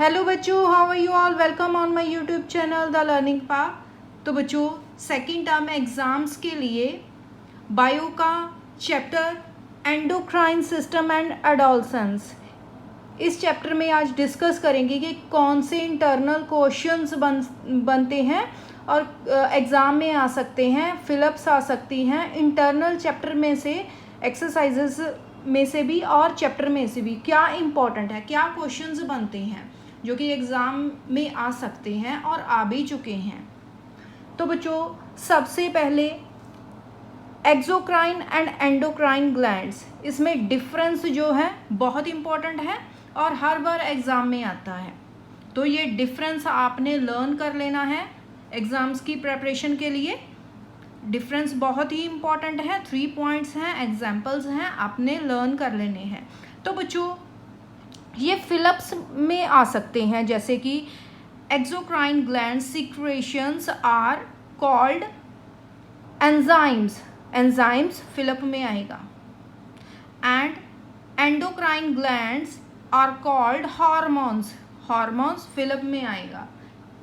Hello बच्चों, how are you all. Welcome on my YouTube channel the learning path. तो बच्चों, second term exams के लिए bio का chapter endocrine system and adolescence, इस chapter में आज डिस्कस करेंगे कि कौन से इंटरनल क्वेश्चंस बनते हैं और एग्ज़ाम में आ सकते हैं, फिलअप्स आ सकती हैं। इंटरनल चैप्टर में से, एक्सरसाइजेस में से भी और चैप्टर में से भी क्या इम्पोर्टेंट है, क्या क्वेश्चंस बनते हैं जो कि एग्ज़ाम में आ सकते हैं और आ भी चुके हैं। तो बच्चों, सबसे पहले एक्सोक्राइन एंड एंडोक्राइन ग्लैंड्स, इसमें डिफरेंस जो है बहुत इम्पॉर्टेंट है और हर बार एग्ज़ाम में आता है। तो ये डिफरेंस आपने लर्न कर लेना है एग्ज़ाम्स की प्रिपरेशन के लिए। डिफरेंस बहुत ही इम्पॉर्टेंट है, 3 पॉइंट्स हैं, एग्जाम्पल्स हैं, आपने लर्न कर लेने हैं। तो बच्चों, ये फिलअप्स में आ सकते हैं, जैसे कि exocrine gland secretions are called enzymes, enzymes fill up में आएगा। And endocrine glands are called hormones, hormones fill up में आएगा।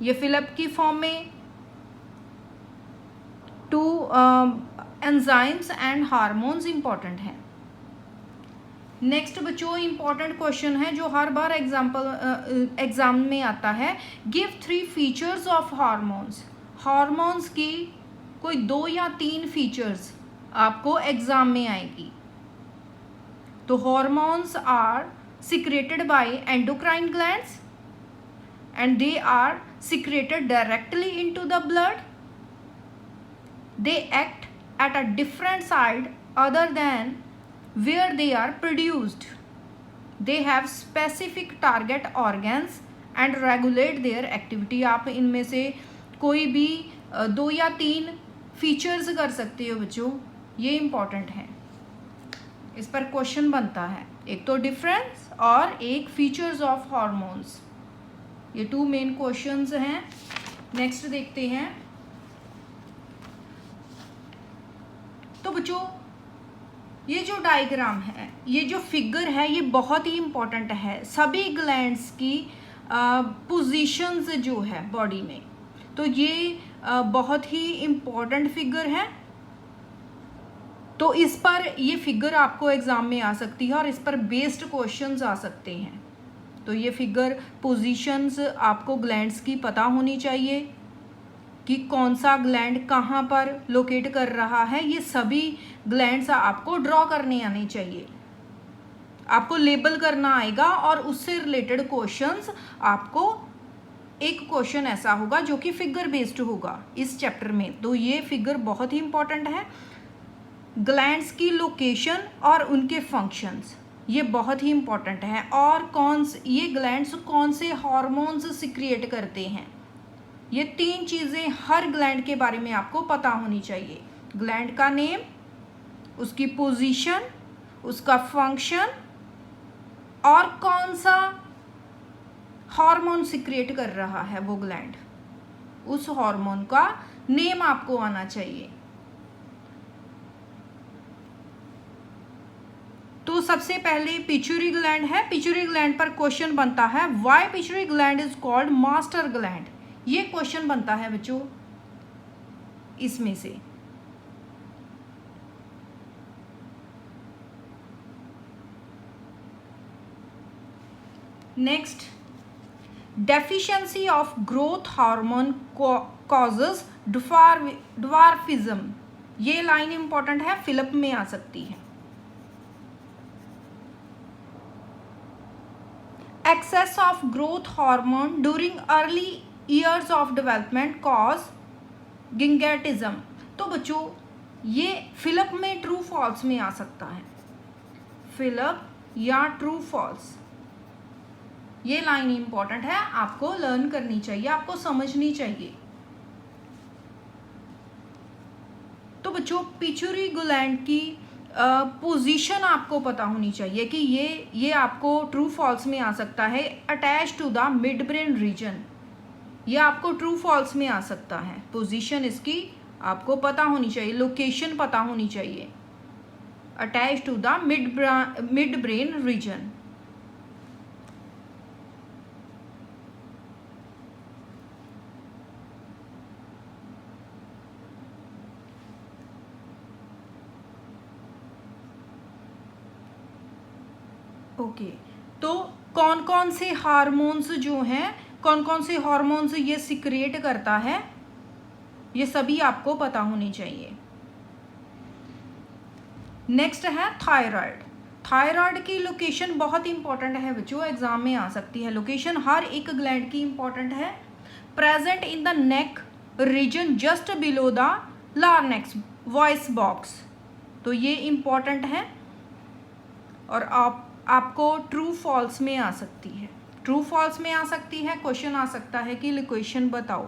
ये फिलअप की फॉर्म में two enzymes and hormones important हैं। नेक्स्ट बच्चों, इंपॉर्टेंट क्वेश्चन है जो हर बार एग्जाम में आता है। Give 3 features of hormones. Hormones की कोई 2 या 3 फीचर्स आपको एग्जाम में आएगी। तो hormones are secreted by endocrine glands and they are secreted directly into the blood. They act at a different site other than where they are produced. They have specific target organs and regulate their activity. आप इनमें से कोई भी 2 या 3 features कर सकते हो बच्चों, ये इम्पॉर्टेंट है, इस पर क्वेश्चन बनता है। एक तो डिफरेंस और एक फीचर्स ऑफ हार्मोन्स, ये 2 मेन क्वेश्चंस हैं। नेक्स्ट देखते हैं। तो बच्चों, ये जो डायग्राम है, ये जो फिगर है, ये बहुत ही इम्पॉर्टेंट है। सभी ग्लैंड्स की पोजीशंस जो है बॉडी में, तो ये बहुत ही इम्पॉर्टेंट फिगर है। तो इस पर ये फिगर आपको एग्जाम में आ सकती है और इस पर बेस्ड क्वेश्चंस आ सकते हैं। तो ये फिगर पोजीशंस आपको ग्लैंड्स की पता होनी चाहिए कि कौन सा ग्लैंड कहाँ पर लोकेट कर रहा है। ये सभी ग्लैंड्स आपको ड्रॉ करने आने चाहिए, आपको लेबल करना आएगा और उससे रिलेटेड क्वेश्चंस आपको, एक क्वेश्चन ऐसा होगा जो कि फिगर बेस्ड होगा इस चैप्टर में। तो ये फिगर बहुत ही इंपॉर्टेंट है। ग्लैंड्स की लोकेशन और उनके फंक्शंस, ये बहुत ही इंपॉर्टेंट है। और ये ग्लैंड्स कौन से हार्मोन्स सिक्रिएट करते हैं, ये 3 चीज़ें हर ग्लैंड के बारे में आपको पता होनी चाहिए। ग्लैंड का नेम, उसकी पोजीशन, उसका फंक्शन और कौन सा हार्मोन सिक्रिएट कर रहा है वो ग्लैंड, उस हार्मोन का नेम आपको आना चाहिए। तो सबसे पहले पिट्यूटरी ग्लैंड है। पिट्यूटरी ग्लैंड पर क्वेश्चन बनता है, why pituitary gland is called master gland. ये क्वेश्चन बनता है बच्चों इसमें से। Next, deficiency of growth hormone causes dwarfism. ये लाइन इंपॉर्टेंट है, फिलअप में आ सकती है। Excess of growth hormone during early years of development cause gigantism. तो बच्चों, ये फिलअप में ट्रू फॉल्स में आ सकता है, फिलअप या ट्रू फॉल्स। ये लाइन इंपॉर्टेंट है, आपको लर्न करनी चाहिए, आपको समझनी चाहिए। तो बच्चों, पिट्यूटरी ग्लैंड की पोजीशन आपको पता होनी चाहिए कि ये आपको ट्रू फॉल्स में आ सकता है। Attach to the mid brain region, ये आपको ट्रू फॉल्स में आ सकता है। पोजीशन इसकी आपको पता होनी चाहिए, लोकेशन पता होनी चाहिए। Attach to the mid brain region. Okay, तो कौन कौन से हार्मोन्स जो हैं, कौन कौन से हार्मोन्स ये सिक्रिएट करता है, ये सभी आपको पता होनी चाहिए। नेक्स्ट है थायराइड। थायराइड की लोकेशन बहुत इंपॉर्टेंट है बच्चों, एग्जाम में आ सकती है। लोकेशन हर एक ग्लैंड की इंपॉर्टेंट है। Present in the neck region just below the larynx voice box, तो ये इंपॉर्टेंट है और आपको ट्रू फॉल्स में आ सकती है। ट्रू फॉल्स में आ सकती है, क्वेश्चन आ सकता है कि लोकेशन बताओ।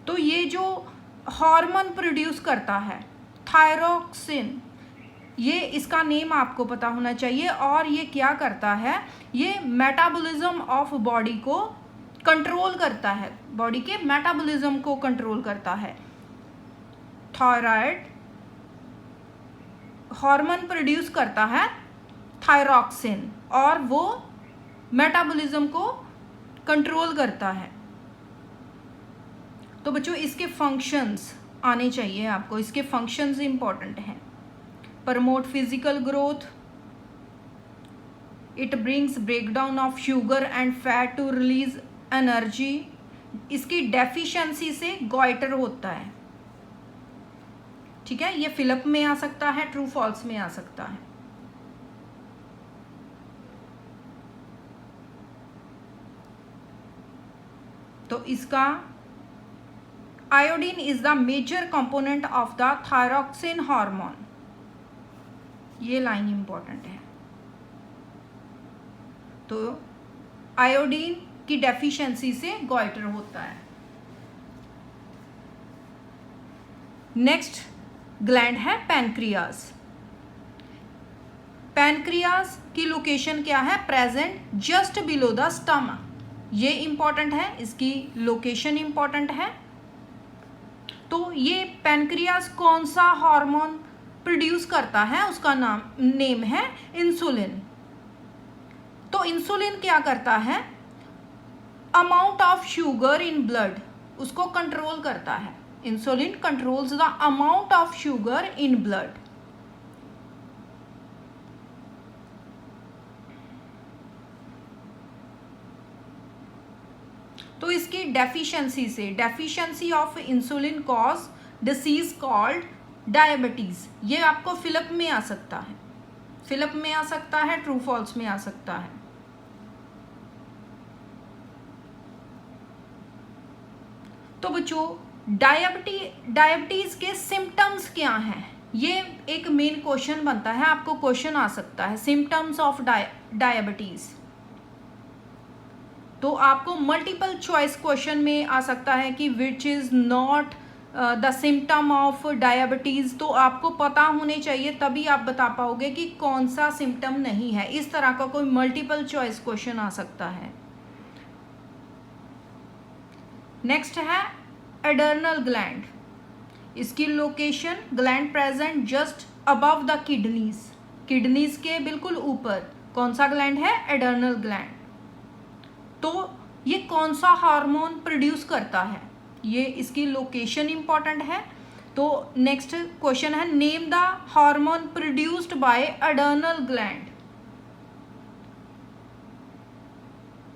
तो ये जो हार्मोन प्रोड्यूस करता है थायरोक्सिन, ये इसका नेम आपको पता होना चाहिए। और ये क्या करता है, ये मेटाबॉलिज्म ऑफ बॉडी को कंट्रोल करता है, बॉडी के मेटाबॉलिज्म को कंट्रोल करता है। थायराइड हार्मोन प्रोड्यूस करता है थायरोक्सिन और वो मेटाबॉलिज्म को कंट्रोल करता है। तो बच्चों इसके फंक्शंस आने चाहिए आपको, इसके फंक्शंस इंपॉर्टेंट हैं। Promote physical growth, it brings breakdown of sugar and fat to release energy. इसकी डेफिशिएंसी से गॉइटर होता है, ठीक है। ये फिलअप में आ सकता है, ट्रू फॉल्स में आ सकता है। तो इसका iodine is the major component of the thyroxine hormone, ये लाइन इंपॉर्टेंट है। तो आयोडीन की डेफिशिएंसी से गॉइटर होता है। नेक्स्ट ग्लैंड है पैनक्रियाज। पैनक्रियाज की लोकेशन क्या है, present just below the stomach, ये इंपॉर्टेंट है, इसकी लोकेशन इंपॉर्टेंट है। तो ये पैनक्रियाज कौन सा हार्मोन प्रोड्यूस करता है, उसका नेम है इंसुलिन। तो इंसुलिन क्या करता है, amount of sugar in blood उसको कंट्रोल करता है। Insulin controls the amount of sugar in blood. तो इसकी डेफिशिएंसी से, deficiency of insulin cause disease called diabetes, ये आपको फिलअप में आ सकता है, फिलअप में आ सकता है, ट्रू फॉल्स में आ सकता है। तो बच्चों डायबिटीज के सिम्टम्स क्या हैं, ये एक मेन क्वेश्चन बनता है, आपको क्वेश्चन आ सकता है सिम्टम्स ऑफ डायबिटीज। तो आपको मल्टीपल चॉइस क्वेश्चन में आ सकता है कि which is not the symptom of diabetes, तो आपको पता होने चाहिए, तभी आप बता पाओगे कि कौन सा सिम्टम नहीं है। इस तरह का कोई मल्टीपल चॉइस क्वेश्चन आ सकता है। नेक्स्ट है एडर्नल ग्लैंड। इसकी location gland present just above the kidneys, kidneys के बिल्कुल ऊपर कौन सा ग्लैंड है, एडर्नल ग्लैंड। तो ये कौन सा हार्मोन प्रोड्यूस करता है, ये इसकी लोकेशन इंपॉर्टेंट है। तो नेक्स्ट क्वेश्चन है, name the hormone produced by adrenal gland.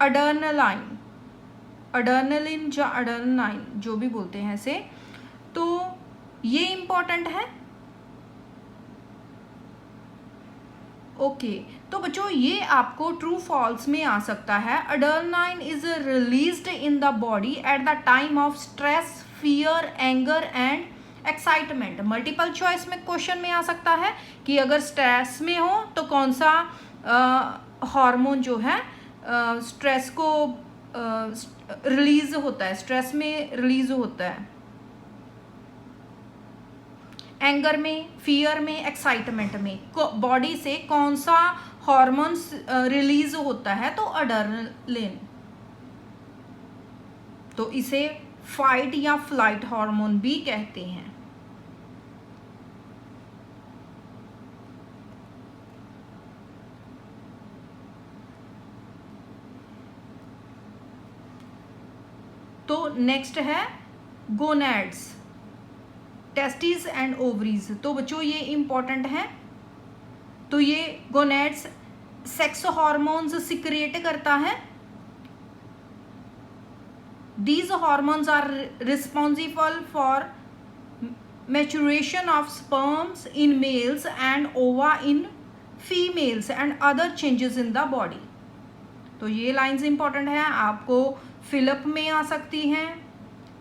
Adrenaline, adrenaline या अडर्नाइन जो भी बोलते हैं इसे, तो ये इंपॉर्टेंट है। ओके, तो बच्चों ये आपको ट्रू फॉल्स में आ सकता है। Adrenaline is released in the body at the time of stress, fear, anger and excitement. Multiple choice में क्वेश्चन में आ सकता है कि अगर स्ट्रेस में हो तो कौन सा हार्मोन जो है स्ट्रेस को रिलीज होता है, स्ट्रेस में रिलीज होता है, एंगर में, फियर में, एक्साइटमेंट में, बॉडी से कौन सा हार्मोन्स रिलीज होता है, तो अडर्नलिन। तो इसे फाइट या फ्लाइट हार्मोन भी कहते हैं। तो नेक्स्ट है गोनैड्स। Testis and ovaries. तो बच्चों ये इम्पॉर्टेंट है। तो ये गोनेड्स सेक्स हार्मोन्स सिक्रिएट करता है। These hormones are responsible for maturation of sperms in males and ova in females and other changes in the body। तो ये लाइंस इंपॉर्टेंट है, आपको फिलअप में आ सकती हैं,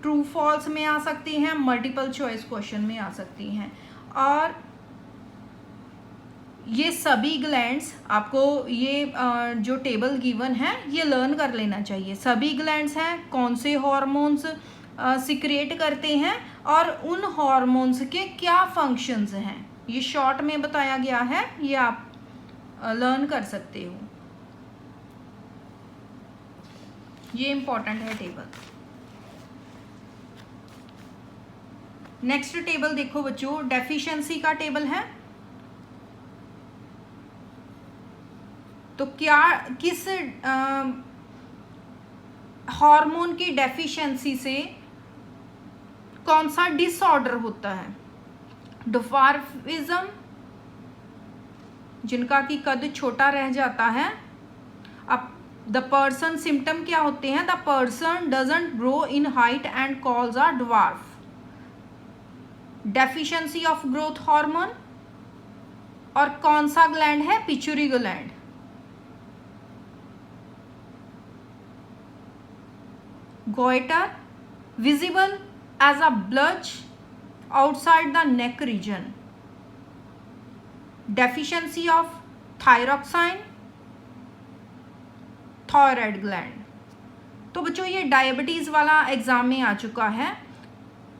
ट्रू फॉल्स में आ सकती हैं, मल्टीपल चॉइस क्वेश्चन में आ सकती हैं। और ये सभी ग्लैंड्स आपको ये जो टेबल गिवन है ये लर्न कर लेना चाहिए। सभी ग्लैंड्स हैं, कौन से हॉर्मोन्स सिक्रिएट करते हैं और उन हॉर्मोन्स के क्या फंक्शंस हैं, ये शॉर्ट में बताया गया है, ये आप लर्न कर सकते हो। ये इंपॉर्टेंट है टेबल। नेक्स्ट टेबल देखो बच्चों, डेफिशिएंसी का टेबल है। तो क्या किस हार्मोन की डेफिशिएंसी से कौन सा डिसऑर्डर होता है? डिवार्फिज्म, जिनका कि कद छोटा रह जाता है। अब द पर्सन सिम्टम क्या होते हैं? The person doesn't grow in height and calls a dwarf. Deficiency of growth hormone. और कौन सा ग्लैंड है? Pituitary gland. Goitre, visible as a blotch outside the neck region। deficiency of thyroxine, thyroid gland। तो बच्चों ये diabetes वाला exam में आ चुका है।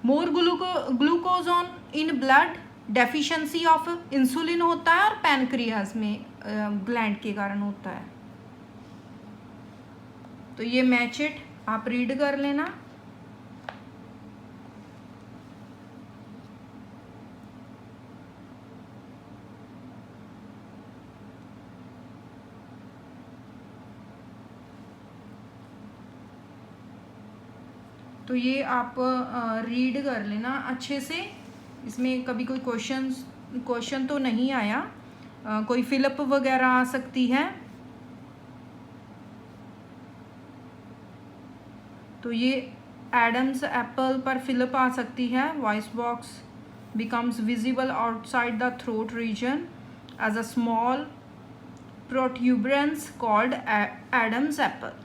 More glucose on in blood, deficiency of insulin होता है और पैनक्रियाज में ग्लैंड के कारण होता है। तो ये मैच इट आप रीड कर लेना। तो ये आप रीड कर लेना अच्छे से। इसमें कभी कोई क्वेश्चन तो नहीं आया, कोई फिलअप वगैरह आ सकती है। तो ये एडम्स एप्पल पर फिलअप आ सकती है। Voice box becomes visible outside the throat region as a small protuberance called Adam's apple।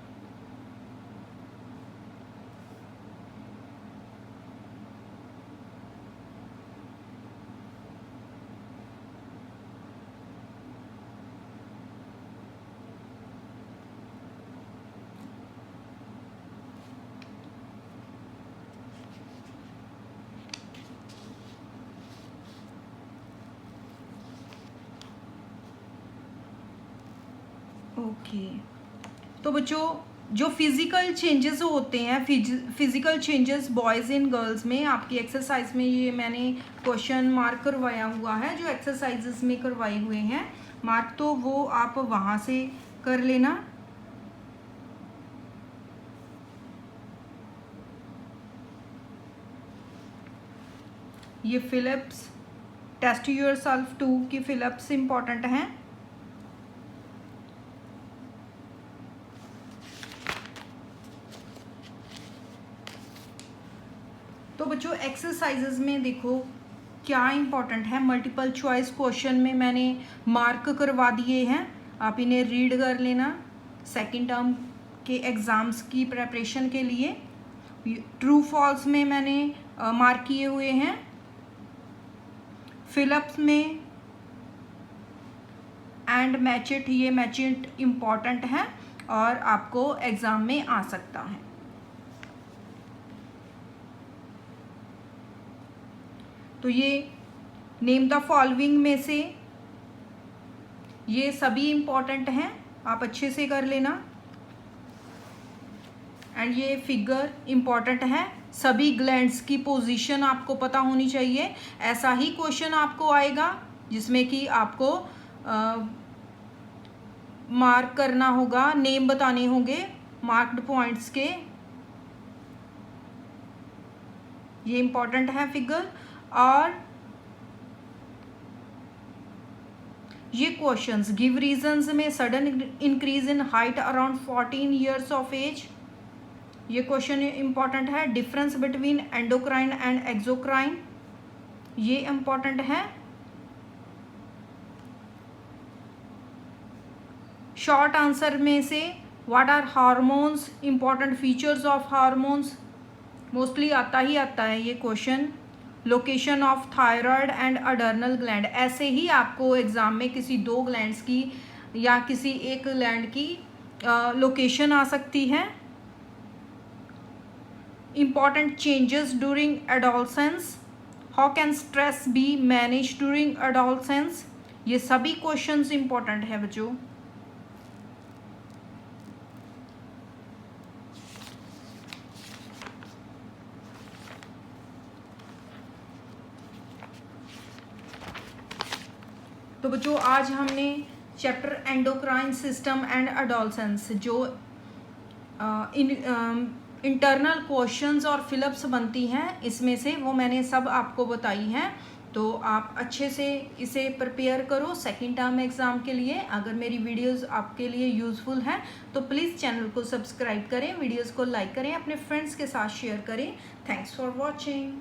Okay तो बच्चों जो फिजिकल चेंजेस होते हैं, physical changes boys in girls में, आपकी एक्सरसाइज में ये मैंने क्वेश्चन मार्क करवाया हुआ है, जो एक्सरसाइजेस में करवाए हुए हैं मार्क, तो वो आप वहाँ से कर लेना। ये फिलिप्स टेस्ट योरसेल्फ 2 की फिलिप्स इंपॉर्टेंट हैं। तो बच्चों एक्सरसाइजेस में देखो क्या इंपॉर्टेंट है, मल्टीपल चॉइस क्वेश्चन में मैंने मार्क करवा दिए हैं, आप इन्हें रीड कर लेना सेकंड टर्म के एग्ज़ाम्स की प्रिपरेशन के लिए। ट्रू फॉल्स में मैंने मार्क किए हुए हैं, फिलअप्स में एंड मैच इट, ये मैच इट इम्पॉर्टेंट है और आपको एग्ज़ाम में आ सकता है। तो ये नेम द फॉलोइंग में से ये सभी इम्पॉर्टेंट हैं, आप अच्छे से कर लेना। एंड ये फिगर इम्पॉर्टेंट है, सभी ग्लैंड्स की पोजीशन आपको पता होनी चाहिए। ऐसा ही क्वेश्चन आपको आएगा जिसमें कि आपको मार्क करना होगा, नेम बताने होंगे मार्क्ड पॉइंट्स के। ये इम्पॉर्टेंट है फिगर। और ये क्वेश्चंस गिव रीजंस में sudden increase in height around 14 years of age, ये क्वेश्चन इंपॉर्टेंट है। Difference between endocrine and exocrine, ये इंपॉर्टेंट है। शॉर्ट आंसर में से what are hormones, important features of hormones, mostly आता है ये question. Location of thyroid and adrenal gland, ऐसे ही आपको एग्जाम में किसी दो ग्लैंड्स की या किसी एक ग्लैंड की लोकेशन आ सकती है। Important changes during adolescence, how can stress be manage during adolescence, ये सभी क्वेश्चंस इंपॉर्टेंट है बच्चों। तो बच्चों आज हमने chapter endocrine system and adolescence जो इंटरनल क्वेश्चंस और फिलअप्स बनती हैं इसमें से वो मैंने सब आपको बताई हैं। तो आप अच्छे से इसे प्रिपेयर करो सेकंड टर्म एग्ज़ाम के लिए। अगर मेरी वीडियोस आपके लिए यूज़फुल हैं तो प्लीज़ चैनल को सब्सक्राइब करें, वीडियोस को लाइक करें, अपने फ्रेंड्स के साथ शेयर करें। Thanks for watching.